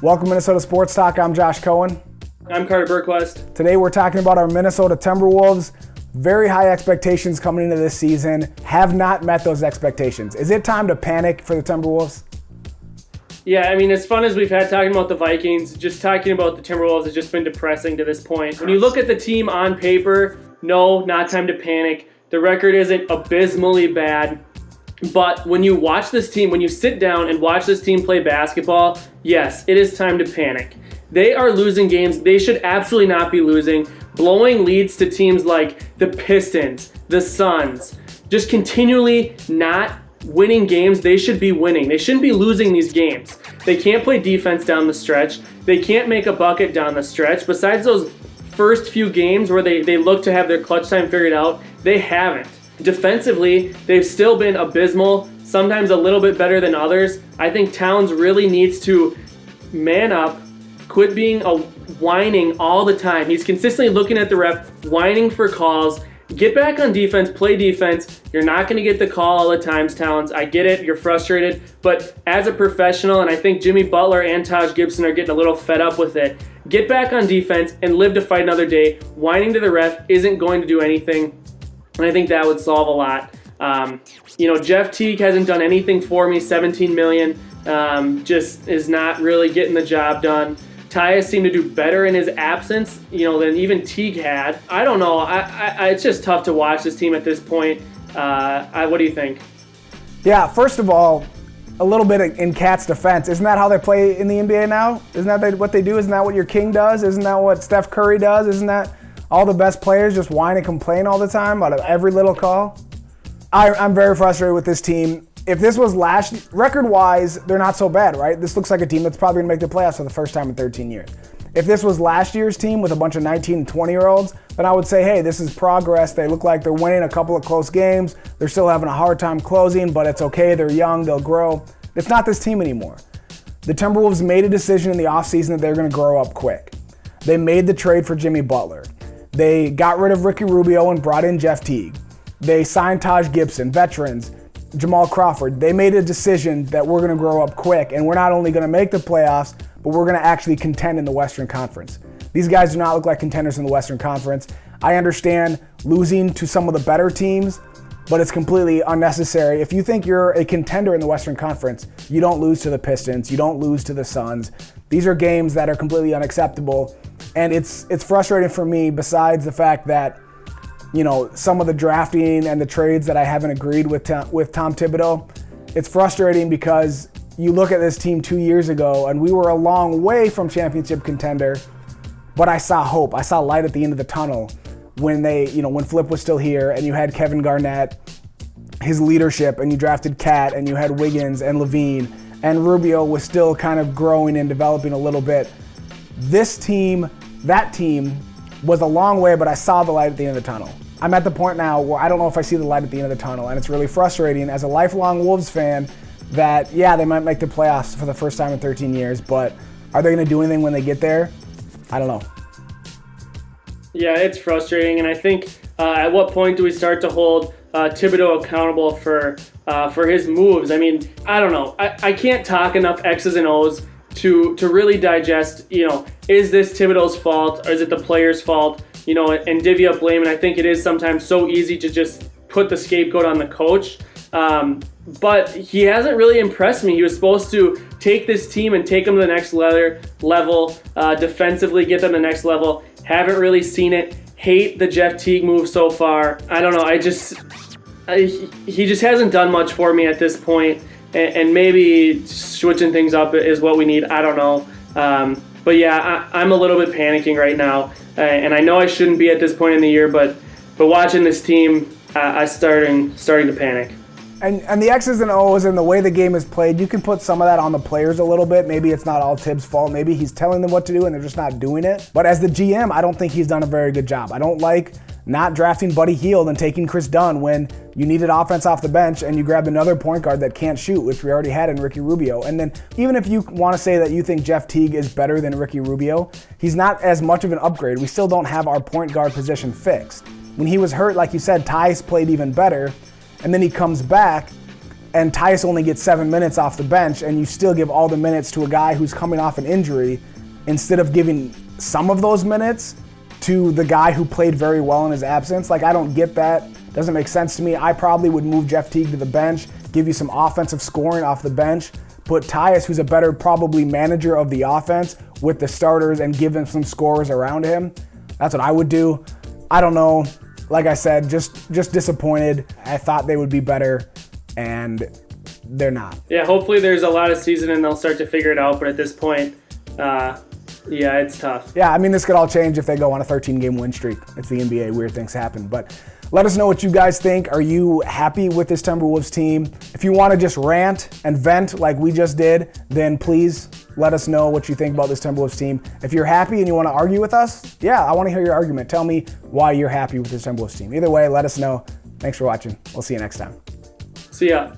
Welcome Minnesota Sports Talk. I'm Josh Coan. I'm Carter Burquest. Today we're talking about our Minnesota Timberwolves. Very high expectations coming into this season. Have not met those expectations. Is it time to panic for the Timberwolves? Yeah, I mean, as fun as we've had talking about the Vikings, just talking about the Timberwolves has just been depressing to this point. When you look at the team on paper, no, not time to panic. The record isn't abysmally bad. But when you watch this team, when you sit down and watch this team play basketball, yes, it is time to panic. They are losing games they should absolutely not be losing, blowing leads to teams like the Pistons, the Suns, just continually not winning games they should be winning. They shouldn't be losing these games. They can't play defense down the stretch. They can't make a bucket down the stretch. Besides those first few games where they look to have their clutch time figured out, they haven't. Defensively, they've still been abysmal, sometimes a little bit better than others. I think Towns really needs to man up, quit being whining all the time. He's consistently looking at the ref, whining for calls. Get back on defense, play defense. You're not going to get the call all the times, Towns. I get it, you're frustrated, but as a professional, and I think Jimmy Butler and Taj Gibson are getting a little fed up with it, get back on defense and live to fight another day. Whining to the ref isn't going to do anything. And I think that would solve a lot. Jeff Teague hasn't done anything for me. $17 million just is not really getting the job done. Tyus seemed to do better in his absence, than even Teague had. I don't know. It's just tough to watch this team at this point. What do you think? Yeah, first of all, a little bit in Cat's defense. Isn't that how they play in the NBA now? Isn't that what they do? Isn't that what your King does? Isn't that what Steph Curry does? Isn't that all the best players just whine and complain all the time out of every little call? I'm very frustrated with this team. If this was record-wise, they're not so bad, right? This looks like a team that's probably going to make the playoffs for the first time in 13 years. If this was last year's team with a bunch of 19 and 20-year-olds, then I would say, hey, this is progress. They look like they're winning a couple of close games. They're still having a hard time closing, but it's okay. They're young. They'll grow. It's not this team anymore. The Timberwolves made a decision in the offseason that they're going to grow up quick. They made the trade for Jimmy Butler. They got rid of Ricky Rubio and brought in Jeff Teague. They signed Taj Gibson, veterans, Jamal Crawford. They made a decision that we're going to grow up quick, and we're not only going to make the playoffs, but we're going to actually contend in the Western Conference. These guys do not look like contenders in the Western Conference. I understand losing to some of the better teams, but it's completely unnecessary. If you think you're a contender in the Western Conference, you don't lose to the Pistons, you don't lose to the Suns. These are games that are completely unacceptable. And it's frustrating for me, besides the fact that, some of the drafting and the trades that I haven't agreed with Tom Thibodeau. It's frustrating because you look at this team 2 years ago and we were a long way from championship contender, but I saw hope. I saw light at the end of the tunnel when when Flip was still here and you had Kevin Garnett, his leadership, and you drafted Cat and you had Wiggins and Levine, and Rubio was still kind of growing and developing a little bit. That team was a long way, but I saw the light at the end of the tunnel. I'm at the point now where I don't know if I see the light at the end of the tunnel, and it's really frustrating as a lifelong Wolves fan that, yeah, they might make the playoffs for the first time in 13 years, but are they going to do anything when they get there? I don't know. Yeah, it's frustrating, and I think at what point do we start to hold Thibodeau accountable for his moves? I mean, I don't know. I can't talk enough X's and O's to really digest, is this Thibodeau's fault or is it the player's fault, and divvy up blame. And I think it is sometimes so easy to just put the scapegoat on the coach. But he hasn't really impressed me. He was supposed to take this team and take them to the next level, defensively get them to the next level. Haven't really seen it. Hate the Jeff Teague move so far. I don't know. He just hasn't done much for me at this point. And maybe switching things up is what we need. I don't know. But yeah, I'm a little bit panicking right now. And I know I shouldn't be at this point in the year, but watching this team, I'm starting to panic. And the X's and O's and the way the game is played, you can put some of that on the players a little bit. Maybe it's not all Tibbs' fault. Maybe he's telling them what to do and they're just not doing it. But as the GM, I don't think he's done a very good job. I don't like not drafting Buddy Hield and taking Chris Dunn when you needed offense off the bench and you grabbed another point guard that can't shoot, which we already had in Ricky Rubio. And then even if you want to say that you think Jeff Teague is better than Ricky Rubio, he's not as much of an upgrade. We still don't have our point guard position fixed. When he was hurt, like you said, Tyus played even better. And then he comes back and Tyus only gets 7 minutes off the bench, and you still give all the minutes to a guy who's coming off an injury instead of giving some of those minutes to the guy who played very well in his absence. Like, I don't get that. Doesn't make sense to me. I probably would move Jeff Teague to the bench, give you some offensive scoring off the bench, put Tyus, who's a better probably manager of the offense, with the starters and give him some scorers around him. That's what I would do. I don't know. Like I said, just disappointed. I thought they would be better, and they're not. Yeah, hopefully there's a lot of season and they'll start to figure it out, but at this point, yeah, it's tough. Yeah, I mean, this could all change if they go on a 13-game win streak. It's the NBA. Weird things happen. But let us know what you guys think. Are you happy with this Timberwolves team? If you want to just rant and vent like we just did, then please let us know what you think about this Timberwolves team. If you're happy and you want to argue with us, yeah, I want to hear your argument. Tell me why you're happy with this Timberwolves team. Either way, let us know. Thanks for watching. We'll see you next time. See ya.